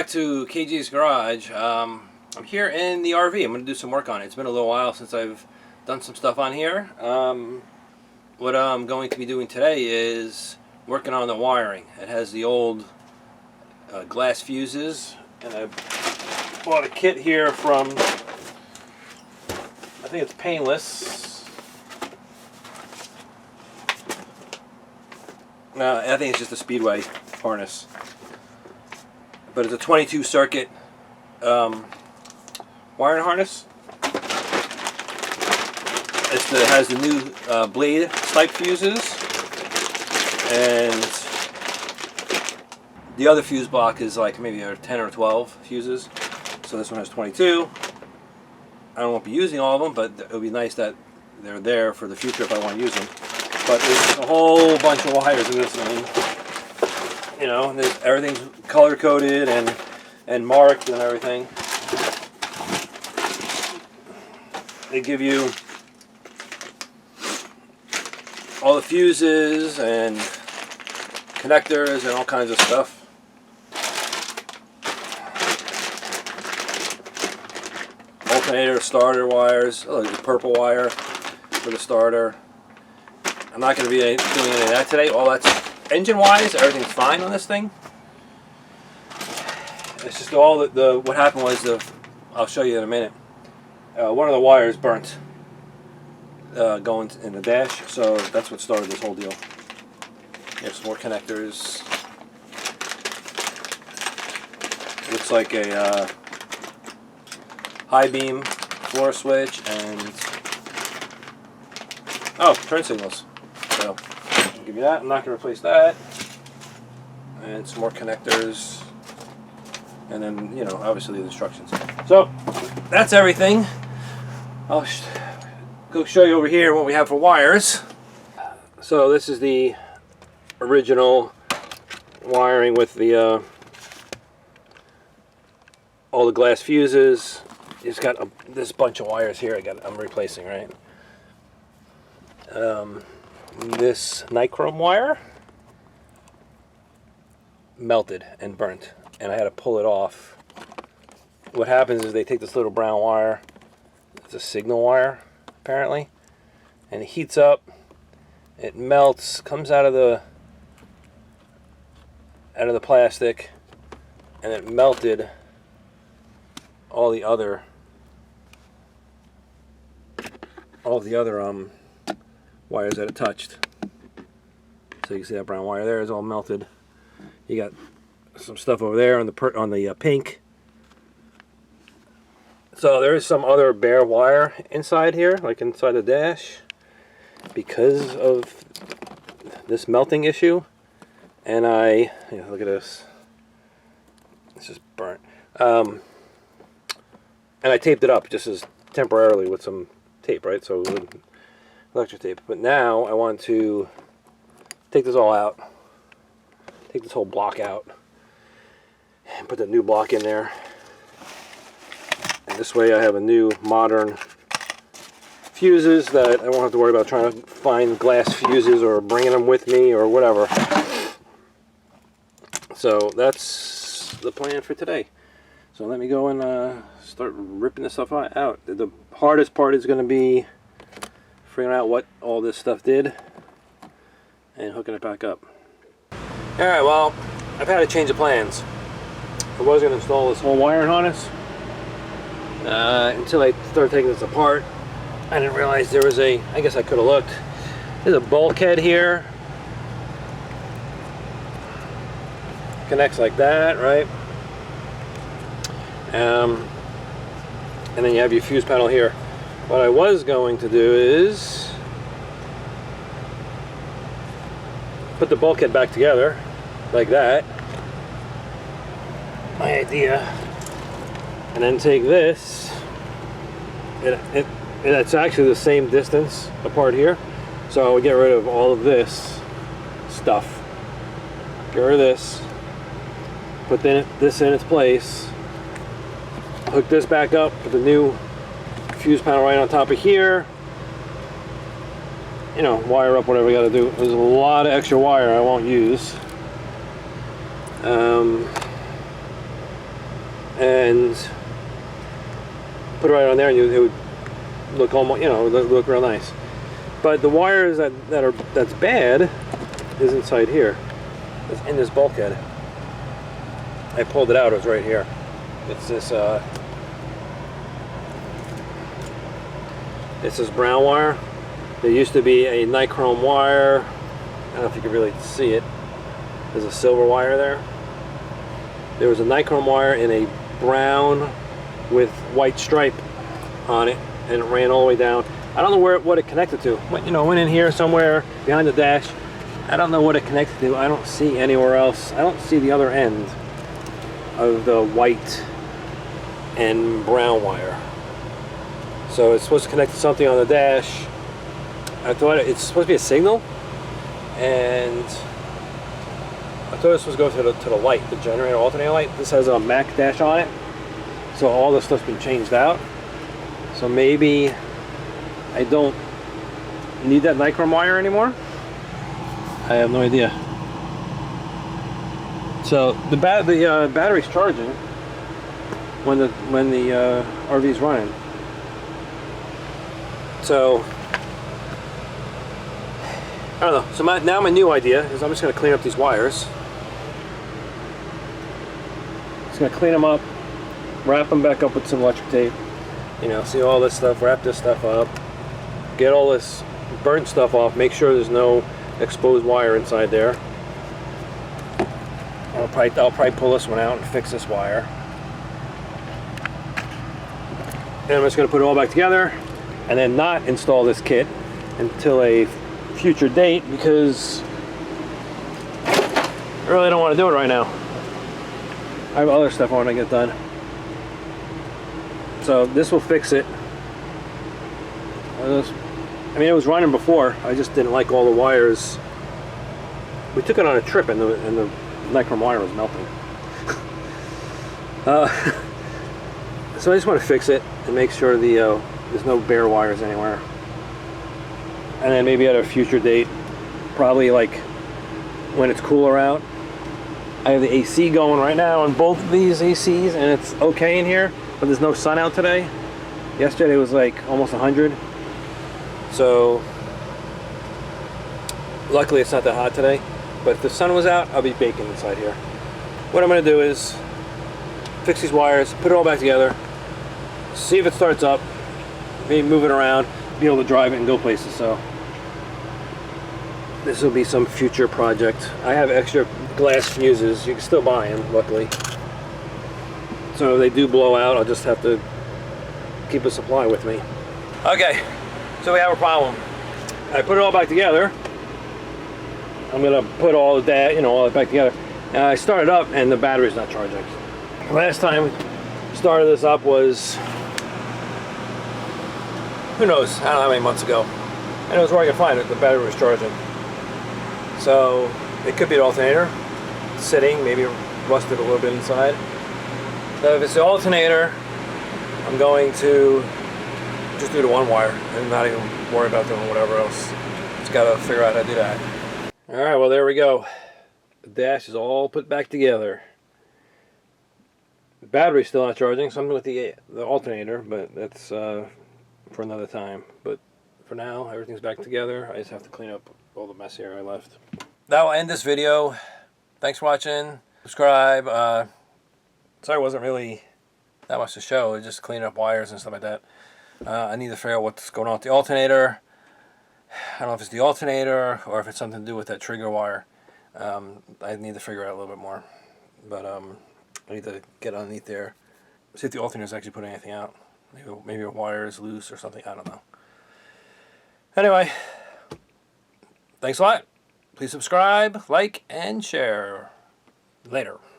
back to KG's Garage. I'm here in the RV. I'm going to do some work on it. It's been a little while since I've done some stuff on here. What I'm going to be doing today is working on the wiring. It has the old glass fuses, and I bought a kit here from, I think it's Painless. No, I think it's just a Speedway harness. But it's a 22 circuit wiring harness. It has the new blade type fuses, and the other fuse block is like maybe 10 or 12 fuses. So this one has 22. I won't be using all of them, but it would be nice that they're there for the future if I want to use them. But there's a whole bunch of wires in this thing. You know, everything's color coded and marked and everything. They give you all the fuses and connectors and all kinds of stuff. Alternator, starter wires. Oh, there's a purple wire for the starter. I'm not going to be doing any of that today. All that's engine-wise, everything's fine on this thing. It's just all what happened was I'll show you in a minute. One of the wires burnt going in the dash, so that's what started this whole deal. Here's some more connectors. Looks like a high beam floor switch and turn signals. So I'll give you that. I'm not going to replace that. And some more connectors. And then, you know, obviously the instructions. So that's everything. I'll go show you over here what we have for wires. So this is the original wiring with the all the glass fuses. It's got this bunch of wires here I'm replacing, right? This nichrome wire melted and burnt, and I had to pull it off. What happens is they take this little brown wire, it's a signal wire apparently, and it heats up, it melts, comes out of the plastic, and it melted all the other wires that it touched. So you can see that brown wire there is all melted. You got some stuff over there on the pink. So there is some other bare wire inside here, like inside the dash, because of this melting issue. And look at this. It's just burnt. And I taped it up just as temporarily with some tape, right? So electric tape. But now I want to take this all out. Take this whole block out. And put the new block in there. And this way I have a new modern fuses that I won't have to worry about trying to find glass fuses or bringing them with me or whatever. So that's the plan for today. So let me go and start ripping this stuff out. The hardest part is going to be figuring out what all this stuff did and hooking it back up. Alright, well, I've had a change of plans. I was going to install this whole wiring harness until I started taking this apart. I didn't realize there was I guess I could have looked. There's a bulkhead here. Connects like that, right? And then you have your fuse panel here. What I was going to do is put the bulkhead back together like that. My idea. And then take this. It's actually the same distance apart here. So I would get rid of all of this stuff. Get rid of this. Put this in its place. Hook this back up with the new fuse panel right on top of here. You know, wire up whatever we got to do. There's a lot of extra wire I won't use. and put it right on there, and it would look almost, you know, look real nice. But the wires that's bad is inside here. It's in this bulkhead. I pulled it out. It was right here. It's this brown wire. There used to be a nichrome wire. I don't know if you can really see it. There's a silver wire there. There was a nichrome wire in a brown with white stripe on it, and it ran all the way down. I don't know what it connected to. You know, went in here somewhere behind the dash. I don't know what it connected to. I don't see anywhere else. I don't see the other end of the white and brown wire. So it's supposed to connect to something on the dash. I thought it's supposed to be a signal, and I thought this was going to the light, the generator alternator light. This has a Mac dash on it, so all this stuff's been changed out. So maybe I don't need that nichrome wire anymore. I have no idea. So the battery's charging when the RV's running. So I don't know. So now my new idea is I'm just going to clean up these wires. Just going to clean them up, wrap them back up with some electric tape. You know, see all this stuff, wrap this stuff up, get all this burnt stuff off, make sure there's no exposed wire inside there. I'll probably pull this one out and fix this wire. And I'm just going to put it all back together and then not install this kit until a future date, because I really don't want to do it right now. I have other stuff I want to get done. So this will fix it. I mean, it was running before. I just didn't like all the wires. We took it on a trip, and the nichrome wire was melting. So I just want to fix it and make sure there's no bare wires anywhere. And then maybe at a future date, probably like when it's cooler out. I have the AC going right now on both of these ACs, and it's okay in here, but there's no sun out today. Yesterday was like almost 100. So luckily it's not that hot today, but if the sun was out, I'll be baking inside here. What I'm going to do is fix these wires, put it all back together, see if it starts up, maybe move it around, be able to drive it and go places. So this will be some future project. I have extra glass fuses. You can still buy them, luckily. So if they do blow out, I'll just have to keep a supply with me. Okay, so we have a problem. I put it all back together. I'm gonna put all that, you know, all that back together. And I started up, and the battery's not charging. Last time we started this up was, who knows? I don't know how many months ago. And it was working fine. The battery was charging. So it could be an alternator sitting, maybe rusted a little bit inside. So if it's the alternator, I'm going to just do the one wire and not even worry about doing whatever else. Just gotta figure out how to do that. Alright, well there we go. The dash is all put back together. The battery's still not charging, so I'm with the alternator, but that's for another time. But for now, everything's back together. I just have to clean up all the mess here I left. That will end this video. Thanks for watching. Subscribe. Sorry it wasn't really that much to show. It's just cleaning up wires and stuff like that. I need to figure out what's going on with the alternator. I don't know if it's the alternator or if it's something to do with that trigger wire. I need to figure out a little bit more. But I need to get underneath there. See if the alternator is actually putting anything out. Maybe a wire is loose or something. I don't know. Anyway, thanks a lot. Please subscribe, like, and share. Later.